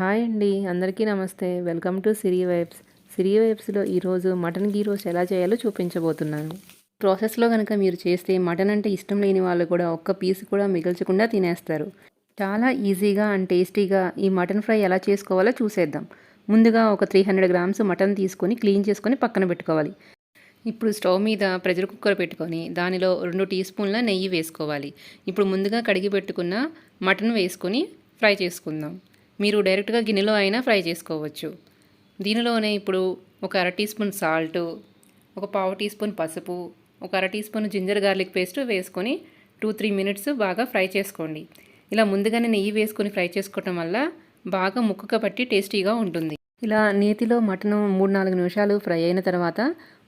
Hi అండి, అందరికీ నమస్తే. Welcome to Siri vibes. Siri వైబ్స్లో ఈరోజు మటన్ ఘీ రోస్ట్ ఎలా చేయాలో చూపించబోతున్నాను. ప్రాసెస్లో కనుక మీరు చేస్తే మటన్ అంటే ఇష్టం లేని వాళ్ళు కూడా ఒక్క పీస్ కూడా మిగల్చకుండా తినేస్తారు. చాలా ఈజీగా అండ్ టేస్టీగా ఈ మటన్ ఫ్రై ఎలా చేసుకోవాలో చూసేద్దాం. ముందుగా ఒక 300 గ్రామ్స్ మటన్ తీసుకొని క్లీన్ చేసుకొని పక్కన పెట్టుకోవాలి. ఇప్పుడు స్టవ్ మీద ప్రెషర్ కుక్కర్ పెట్టుకొని దానిలో 2 టీ స్పూన్ల నెయ్యి వేసుకోవాలి. ఇప్పుడు ముందుగా కడిగి పెట్టుకున్న మటన్ వేసుకొని ఫ్రై చేసుకుందాం. మీరు డైరెక్ట్గా గిన్నెలో అయినా ఫ్రై చేసుకోవచ్చు. దీనిలోనే ఇప్పుడు ఒక అర టీ స్పూన్ సాల్టు, ఒక పావు టీ స్పూన్ పసుపు, ఒక అర teaspoon ginger garlic paste వేసుకొని 2-3 మినిట్స్ బాగా ఫ్రై చేసుకోండి. ఇలా ముందుగానే నెయ్యి వేసుకొని ఫ్రై చేసుకోవటం వల్ల బాగా ముక్కకు పట్టి టేస్టీగా ఉంటుంది. ఇలా నేతిలో మటన్ 3-4 నిమిషాలు ఫ్రై అయిన తర్వాత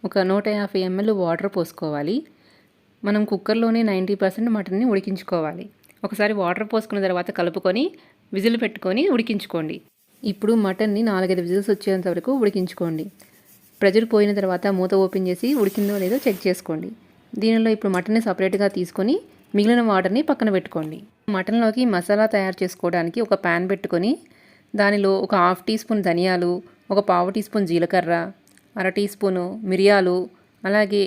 ఒక 150 ml వాటర్ పోసుకోవాలి. మనం కుక్కర్లోనే 90% మటన్ని ఉడికించుకోవాలి. ఒకసారి వాటర్ పోసుకున్న తర్వాత కలుపుకొని విజిల్ పెట్టుకొని ఉడికించుకోండి. ఇప్పుడు మటన్ని 4-5 విజిల్స్ వచ్చేంత వరకు ఉడికించుకోండి. ప్రెషర్ పోయిన తర్వాత మూత ఓపెన్ చేసి ఉడికిందో లేదో చెక్ చేసుకోండి. దీనిలో ఇప్పుడు మటన్ని సపరేట్గా తీసుకొని మిగిలిన వాటర్ని పక్కన పెట్టుకోండి. మటన్లోకి మసాలా తయారు చేసుకోవడానికి ఒక ప్యాన్ పెట్టుకొని దానిలో ఒక హాఫ్ టీ స్పూన్ ధనియాలు, ఒక పావు టీ స్పూన్ జీలకర్ర, అర టీ స్పూను మిరియాలు, అలాగే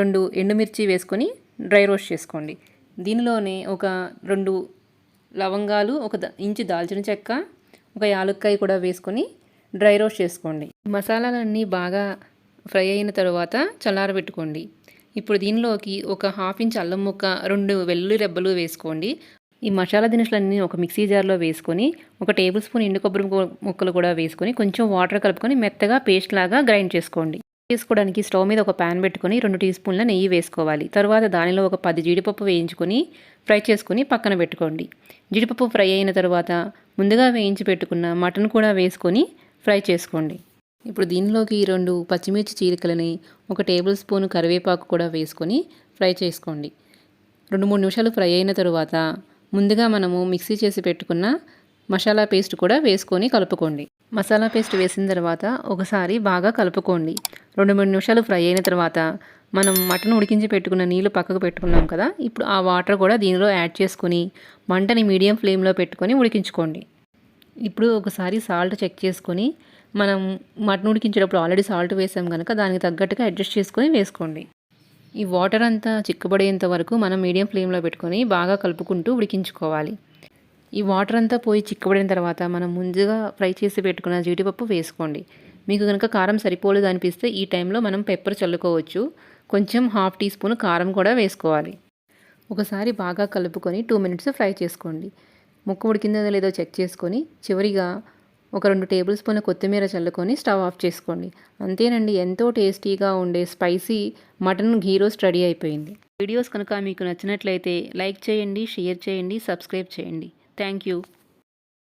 2 ఎండుమిర్చి వేసుకొని డ్రై రోస్ట్ చేసుకోండి. దీనిలోనే ఒక 2 లవంగాలు, ఒక ఇంచు దాల్చిన చెక్క, ఒక యాలక్కాయ కూడా వేసుకొని డ్రై రోస్ట్ చేసుకోండి. మసాలాలన్నీ బాగా ఫ్రై అయిన తర్వాత చల్లారబెట్టుకోండి. ఇప్పుడు దీనిలోకి ఒక హాఫ్ ఇంచ్ అల్లం ముక్క, 2 వెల్లుల్లి రెబ్బలు వేసుకోండి. ఈ మసాలా దినుసులన్నీ ఒక మిక్సీ జార్లో వేసుకొని ఒక టేబుల్ స్పూన్ ఎండు కొబ్బరి ముక్కలు కూడా వేసుకొని కొంచెం వాటర్ కలుపుకొని మెత్తగా పేస్ట్ లాగా గ్రైండ్ చేసుకోండి. చేసుకోవడానికి స్టవ్ మీద ఒక ప్యాన్ పెట్టుకొని 2 టీ స్పూన్ల నెయ్యి వేసుకోవాలి. తర్వాత దానిలో ఒక 10 జీడిపప్పు వేయించుకొని ఫ్రై చేసుకొని పక్కన పెట్టుకోండి. జీడిపప్పు ఫ్రై అయిన తర్వాత ముందుగా వేయించి పెట్టుకున్న మటన్ కూడా వేసుకొని ఫ్రై చేసుకోండి. ఇప్పుడు దీనిలోకి 2 పచ్చిమిర్చి చీలికలని, ఒక టేబుల్ స్పూన్ కరివేపాకు కూడా వేసుకొని ఫ్రై చేసుకోండి. 2-3 నిమిషాలు ఫ్రై అయిన తర్వాత ముందుగా మనము మిక్సీ చేసి పెట్టుకున్న మసాలా పేస్ట్ కూడా వేసుకొని కలుపుకోండి. మసాలా పేస్ట్ వేసిన తర్వాత ఒకసారి బాగా కలుపుకోండి. 2-3 నిమిషాలు ఫ్రై అయిన తర్వాత మనం మటన్ ఉడికించి పెట్టుకున్న నీళ్ళు పక్కకు పెట్టుకున్నాం కదా, ఇప్పుడు ఆ వాటర్ కూడా దీనిలో యాడ్ చేసుకొని మంటని మీడియం ఫ్లేమ్లో పెట్టుకొని ఉడికించుకోండి. ఇప్పుడు ఒకసారి సాల్ట్ చెక్ చేసుకొని మనం మటన్ ఉడికించేటప్పుడు ఆల్రెడీ సాల్ట్ వేసాం కనుక దానికి తగ్గట్టుగా అడ్జస్ట్ చేసుకొని వేసుకోండి. ఈ వాటర్ అంతా చిక్కబడేంత వరకు మనం మీడియం ఫ్లేమ్లో పెట్టుకొని బాగా కలుపుకుంటూ ఉడికించుకోవాలి. ఈ వాటర్ అంతా పోయి చిక్కబడిన తర్వాత మనం ముందుగా ఫ్రై చేసి పెట్టుకున్న జీడిపప్పు వేసుకోండి. మీకు కనుక కారం సరిపోలేదు అనిపిస్తే ఈ టైంలో మనం పెప్పర్ చల్లుకోవచ్చు. కొంచెం హాఫ్ టీ స్పూన్ కారం కూడా వేసుకోవాలి. ఒకసారి బాగా కలుపుకొని 2 మినిట్స్ ఫ్రై చేసుకోండి. ముక్క ఉడికిందో లేదో చెక్ చేసుకొని చివరిగా ఒక 2 టేబుల్ స్పూన్ల కొత్తిమీర చల్లుకొని స్టవ్ ఆఫ్ చేసుకోండి. అంతేనండి, ఎంతో టేస్టీగా ఉండే స్పైసీ మటన్ ఘీ రోస్ట్ రెడీ అయిపోయింది. వీడియోస్ కనుక మీకు నచ్చినట్లయితే లైక్ చేయండి, షేర్ చేయండి, సబ్స్క్రైబ్ చేయండి. Thank you.